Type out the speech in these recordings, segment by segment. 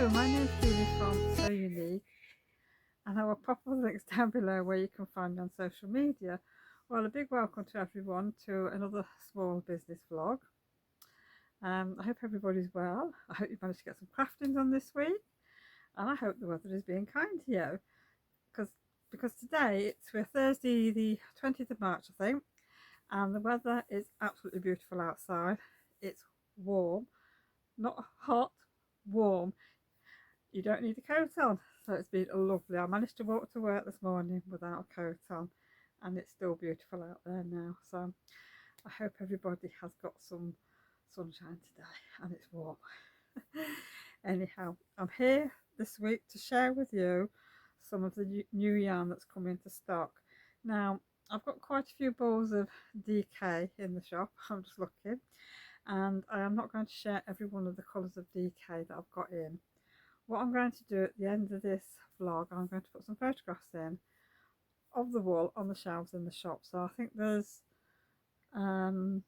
Hello, my name's Julie from salessewunique, and I will pop all the links down below where you can find me on social media. Well, a big welcome to everyone to another small business vlog. I hope everybody's well. I hope you managed to get some crafting done this week, and I hope the weather is being kind to you, because today we're Thursday the 20th of March, I think, and the weather is absolutely beautiful outside. It's warm, not hot, warm. You don't need a coat on, so it's been lovely. I managed to walk to work this morning without a coat on, and it's still beautiful out there now. So I hope everybody has got some sunshine today and it's warm. Anyhow, I'm here this week to share with you some of the new yarn that's come into stock. Now, I've got quite a few balls of DK in the shop. I'm just looking, and I am not going to share every one of the colours of DK that I've got in. What I'm going to do at the end of this vlog, I'm going to put some photographs in of the wool on the shelves in the shop. So I think there's 12,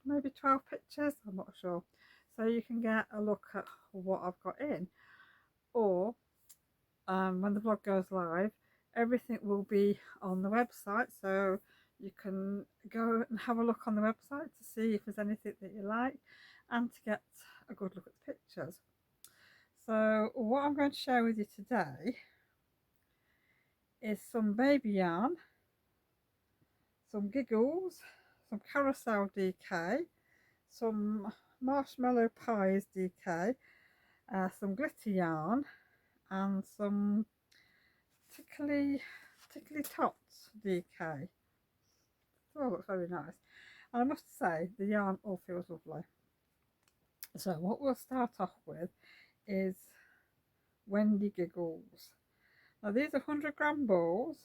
maybe 12 pictures, I'm not sure. So you can get a look at what I've got in. Or when the vlog goes live, everything will be on the website. So you can go and have a look on the website to see if there's anything that you like and to get a good look at the pictures. So what I'm going to share with you today is some baby yarn, some giggles, some Carousel DK, some Marshmallow Pies DK, some glitter yarn, and some Tickle Tots DK. It all looks very nice, and I must say the yarn all feels lovely. So what we'll start off with is Wendy Giggles. Now these are 100-gram balls,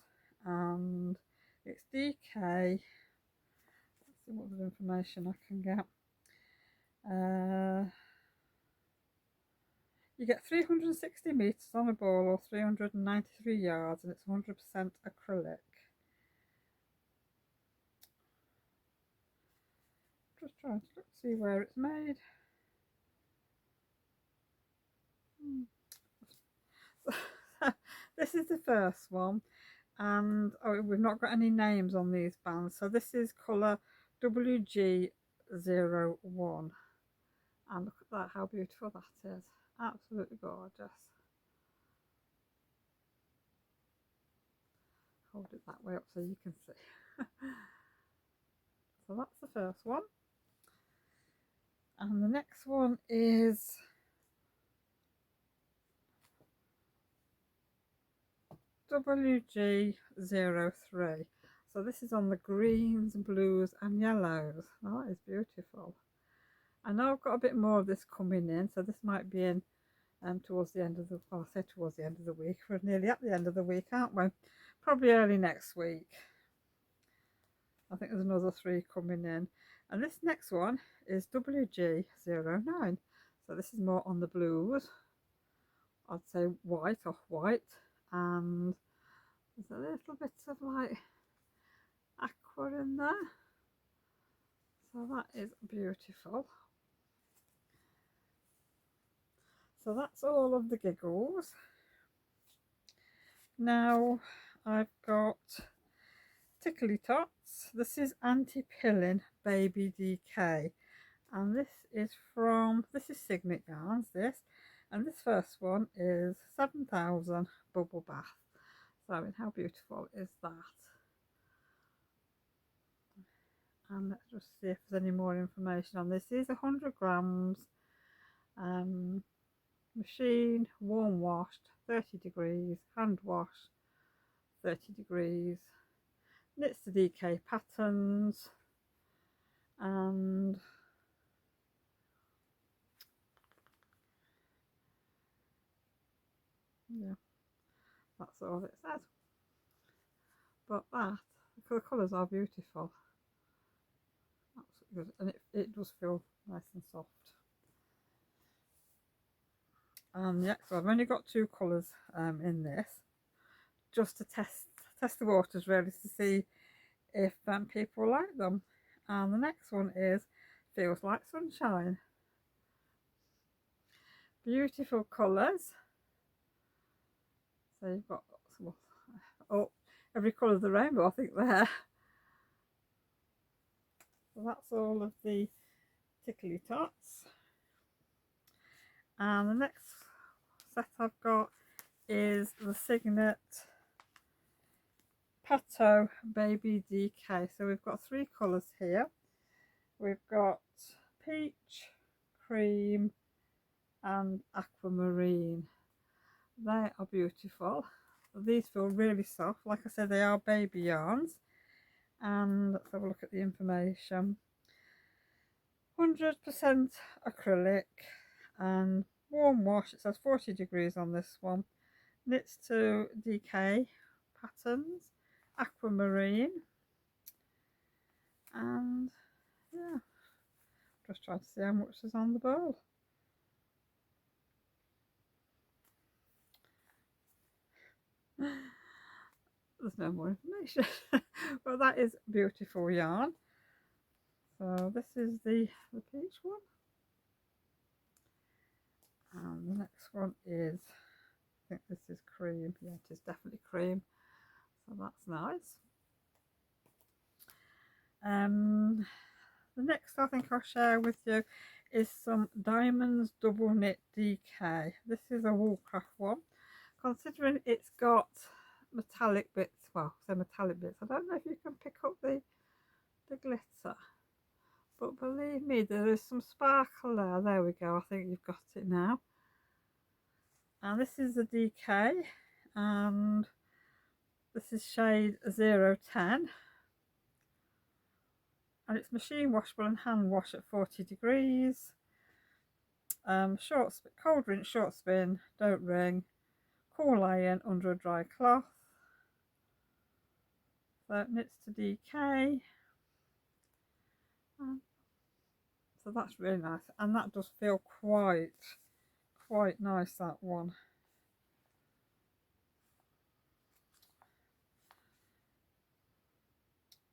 and it's DK. Let's see what other information I can get. You get 360 meters on a ball, or 393 yards, and it's 100% acrylic. Just trying to see where it's made. This is the first one, and we've not got any names on these bands. So this is colour WG01, and look at that, how beautiful that is. Absolutely gorgeous. Hold it that way up so you can see. So that's the first one, and the next one is WG03. So this is on the greens, blues and yellows. Oh, that is beautiful. I know I've got a bit more of this coming in, so this might be in towards the end of the, well, I say towards the end of the week. We're nearly at the end of the week, aren't we? Probably early next week. I think there's another 3 coming in. And this next one is WG09. So this is more on the blues. I'd say white, off white, and there's a little bit of like aqua in there. So that is beautiful. So that's all of the giggles. Now I've got Tickle Tots. This is anti-pilling baby DK, and this is Signet Yarns, and this first one is 7,000 bubble bath. So I mean, how beautiful is that? And let's just see if there's any more information on this. These are 100 grams, machine, warm washed, 30 degrees, hand wash, 30 degrees, knits the DK patterns, and yeah, that's all it says. But the colours are beautiful. That's good, and it does feel nice and soft. Yeah, so I've only got 2 colours in this, just to test the waters really, to see if people like them. And the next one is Feels Like Sunshine. Beautiful colours. So you've got some, oh, every colour of the rainbow I think there. So that's all of the Tickle Tots. And the next set I've got is the Signet Baby DK. So we've got 3 colours here. We've got peach, cream and aquamarine. They are beautiful. These feel really soft. Like I said, they are baby yarns. And let's have a look at the information. 100% acrylic and warm wash. It says 40 degrees on this one. Knits to DK patterns, aquamarine, and yeah, just trying to see how much is on the bowl. There's no more information. But that is beautiful yarn. So this is the peach one, and the next one is, I think this is cream. Yeah, it is definitely cream, so that's nice. The next I think I'll share with you is some Diamonds Double Knit DK. This is a Woolcraft one. Considering it's got metallic bits, well, so metallic bits, I don't know if you can pick up the glitter, but believe me, there is some sparkle there. There we go, I think you've got it now. And this is the DK, and this is shade 010. And it's machine washable and hand wash at 40 degrees. Cold rinse, short spin, don't wring, cool iron under a dry cloth. So it knits to DK. So that's really nice, and that does feel quite nice, that one.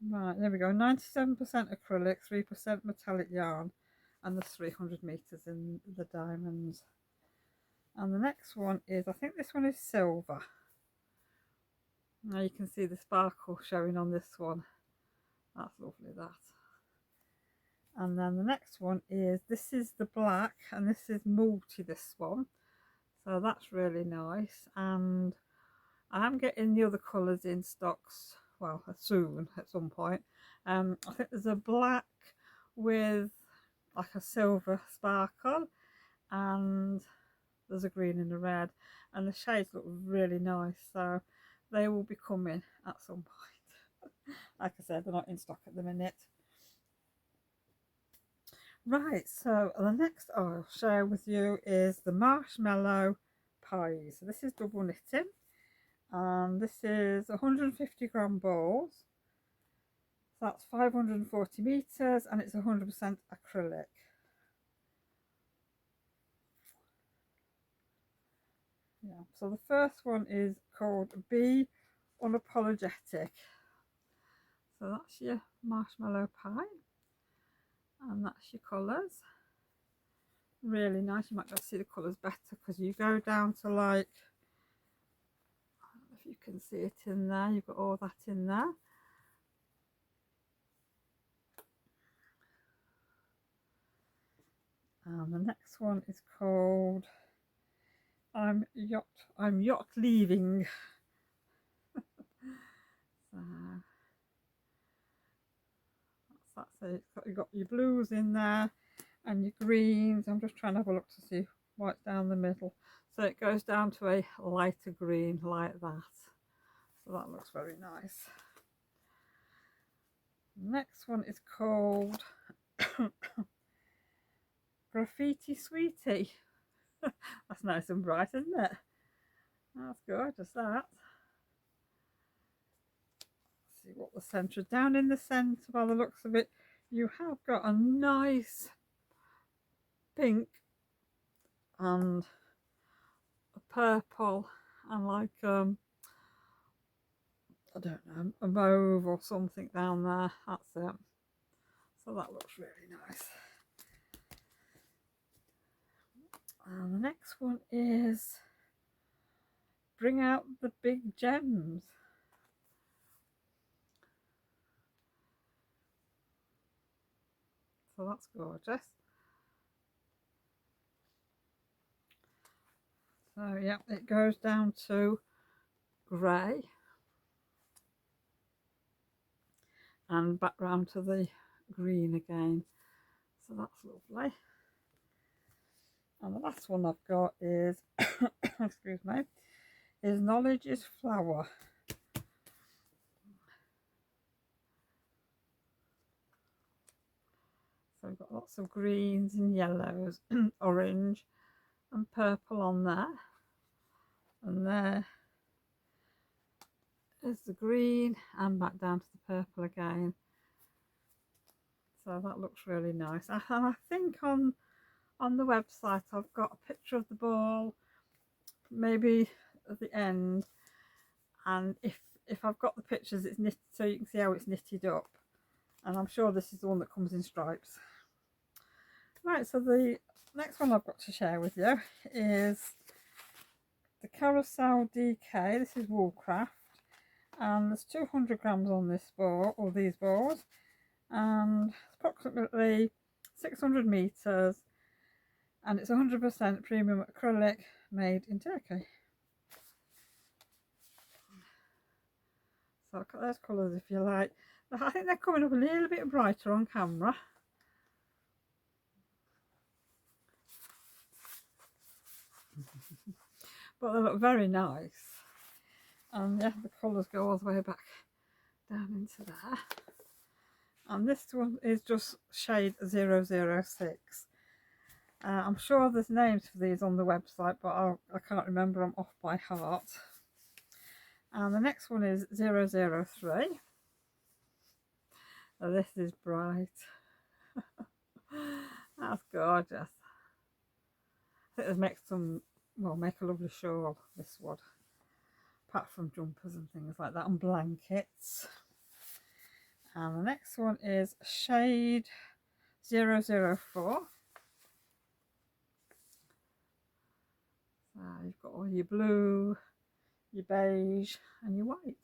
Right, there we go. 97% acrylic, 3% metallic yarn, and there's 300 meters in the diamonds. And the next one is, I think this one is silver. Now you can see the sparkle showing on this one. That's lovely, that. And then the next one is, this is the black, and this is multi, this one. So that's really nice. And I am getting the other colours in stocks, well, soon, at some point. I think there's a black with like a silver sparkle, and there's a green and a red, and the shades look really nice, so they will be coming at some point. Like I said, they're not in stock at the minute. Right, so the next I'll share with you is the Marshmallow Pie. So this is double knitting, and this is 150 gram balls. So that's 540 meters, and it's 100% acrylic. Yeah, so the first one is called Be Unapologetic. So that's your marshmallow pie, and that's your colours. Really nice. You might be able to see the colours better because you go down to, like, I don't know if you can see it in there, you've got all that in there. And the next one is called I'm yacht leaving. So that's it. You've got your blues in there and your greens. I'm just trying to have a look to see what's down the middle. So it goes down to a lighter green like that. So that looks very nice. Next one is called Graffiti Sweetie. That's nice and bright, isn't it? That's gorgeous, that. Let's see what the centre is. Down in the centre, by the looks of it, you have got a nice pink and a purple and like I don't know, a mauve or something down there. That's it. So that looks really nice. And the next one is Bring Out the Big Gems. So that's gorgeous. So yeah, it goes down to grey and back round to the green again. So that's lovely. And the last one I've got is, excuse me, is Knowledge is Flower. So we've got lots of greens and yellows, orange and purple on there. And there is the green and back down to the purple again. So that looks really nice. And I think on the website I've got a picture of the ball, maybe at the end. And if I've got the pictures, it's knit, so you can see how it's knitted up. And I'm sure this is the one that comes in stripes. Right, so the next one I've got to share with you is the Carousel DK. This is Woolcraft, and there's 200 grams on this ball, or these balls, and approximately 600 meters, and it's 100% premium acrylic made in Turkey. So look at those colours if you like. I think they're coming up a little bit brighter on camera. But they look very nice. And yeah, the colours go all the way back down into there. And this one is just shade 006. I'm sure there's names for these on the website, but I can't remember them off by heart. And the next one is 003. Oh, this is bright. That's gorgeous. I think they'd make some, well, make a lovely shawl, this would. Apart from jumpers and things like that, and blankets. And the next one is shade 004. So you've got all your blue, your beige and your white.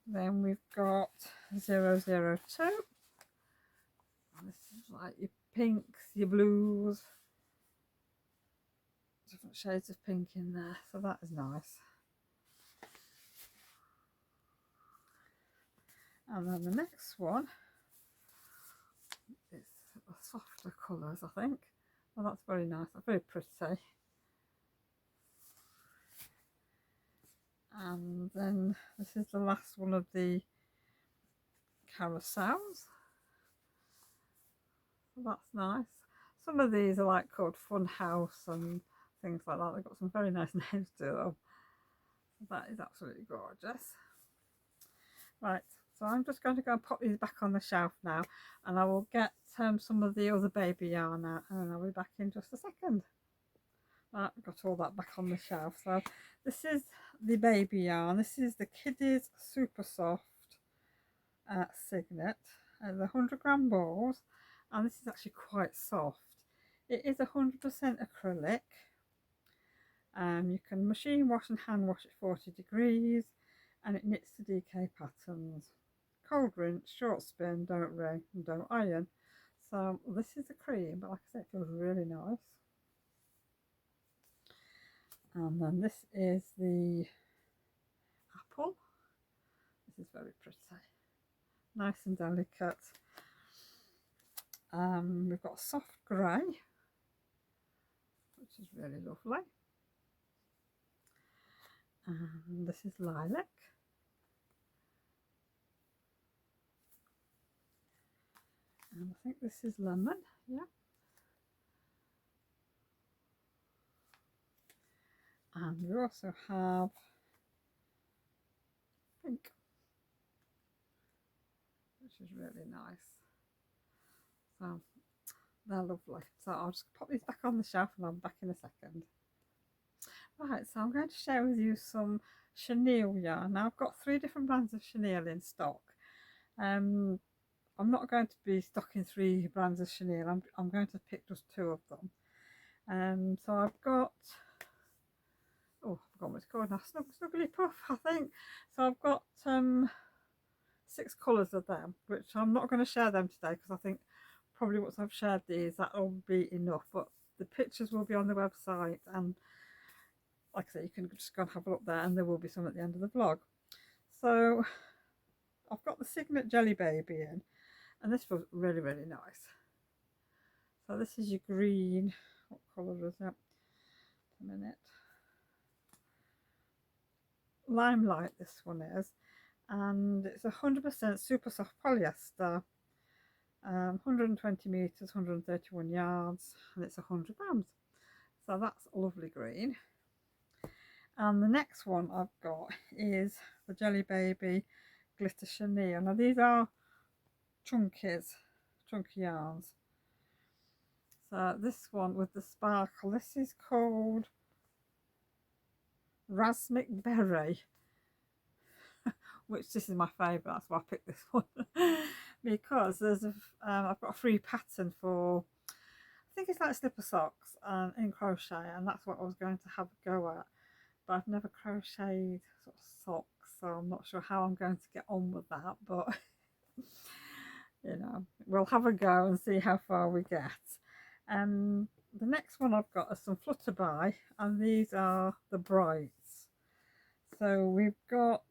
Then we've got 002. And this is like your pinks, your blues. Different shades of pink in there, so that is nice. And then the next one is softer colours, I think. Well, that's very nice, that's very pretty. And then this is the last one of the carousels. So that's nice. Some of these are like called Fun House and things like that. They've got some very nice names to them. That is absolutely gorgeous. Right, so I'm just going to go and pop these back on the shelf now, and I will get some of the other baby yarn out, and I'll be back in just a second. Right, I've got all that back on the shelf. So this is the baby yarn. This is the Kiddies Super Soft Signet, the 100 gram balls, and this is actually quite soft. It is 100% acrylic. You can machine wash and hand wash at 40 degrees, and it knits to DK patterns. Cold rinse, short spin, don't wring and don't iron. So this is a cream, but like I said, it feels really nice. And then this is the apple. This is very pretty, nice and delicate. We've got a soft grey, which is really lovely. And this is lilac. And I think this is lemon, yeah. And we also have pink, which is really nice. So they're lovely. So I'll just pop these back on the shelf and I'll be back in a second. Right, so I'm going to share with you some chenille yarn. Now I've got 3 different brands of chenille in stock. I'm not going to be stocking 3 brands of chenille. I'm going to pick just 2 of them. So I've got, oh, I forgot what it's called now, Snuggle Puff, I think. So I've got 6 colours of them, which I'm not going to share them today because I think probably once I've shared these that'll be enough, but the pictures will be on the website, and like I say, you can just go and have a look there, and there will be some at the end of the vlog. So I've got the Signet Jellybaby in, and this feels really, really nice. So this is your green, what colour is it? A minute. Limelight, this one is, and it's 100% super soft polyester, 120 metres, 131 yards, and it's 100 grams. So that's a lovely green. And the next one I've got is the Jellybaby Glitter Chenille. Now these are chunky yarns. So this one with the sparkle, this is called Rasmic Beret, which this is my favourite, that's why I picked this one. Because there's I've got a free pattern for, I think it's like slipper socks in crochet, and that's what I was going to have a go at. But I've never crocheted sort of socks, so I'm not sure how I'm going to get on with that, but you know, we'll have a go and see how far we get. The next one I've got are some Flutterby, and these are the brights. So we've got,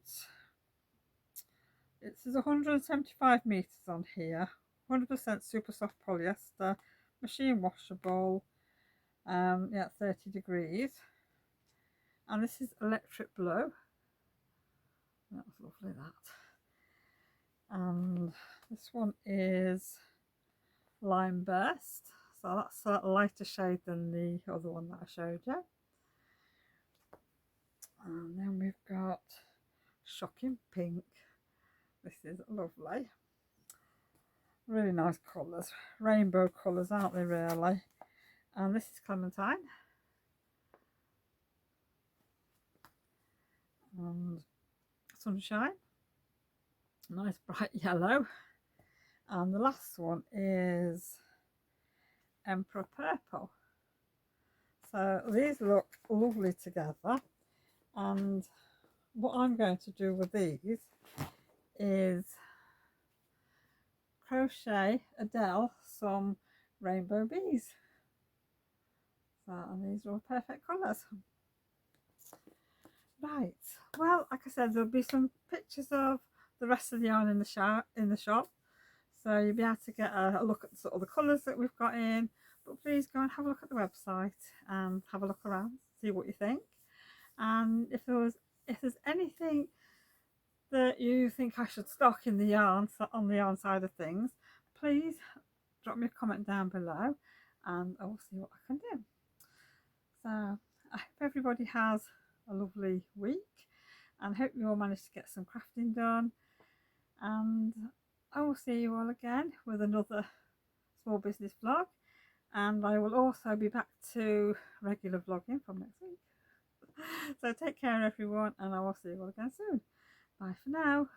it says 175 metres on here, 100% super soft polyester, machine washable, yeah, 30 degrees. And this is electric blue. That's lovely, that. And this one is lime burst. So that's a lighter shade than the other one that I showed you. And then we've got shocking pink. This is lovely. Really nice colours. Rainbow colours, aren't they, really? And this is clementine. And sunshine, nice bright yellow. And the last one is Emperor Purple. So these look lovely together, and what I'm going to do with these is crochet Adele some rainbow bees. So, and these are all perfect colours. Right, well, like I said, there'll be some pictures of the rest of the yarn in the shop, so you'll be able to get a look at sort of the colours that we've got in. But please go and have a look at the website and have a look around, see what you think. And if there's anything that you think I should stock in the yarn, on the yarn side of things, please drop me a comment down below, and I will see what I can do. So I hope everybody has a lovely week, and hope you all managed to get some crafting done, and I will see you all again with another small business vlog, and I will also be back to regular vlogging from next week. So take care everyone, and I will see you all again soon. Bye for now.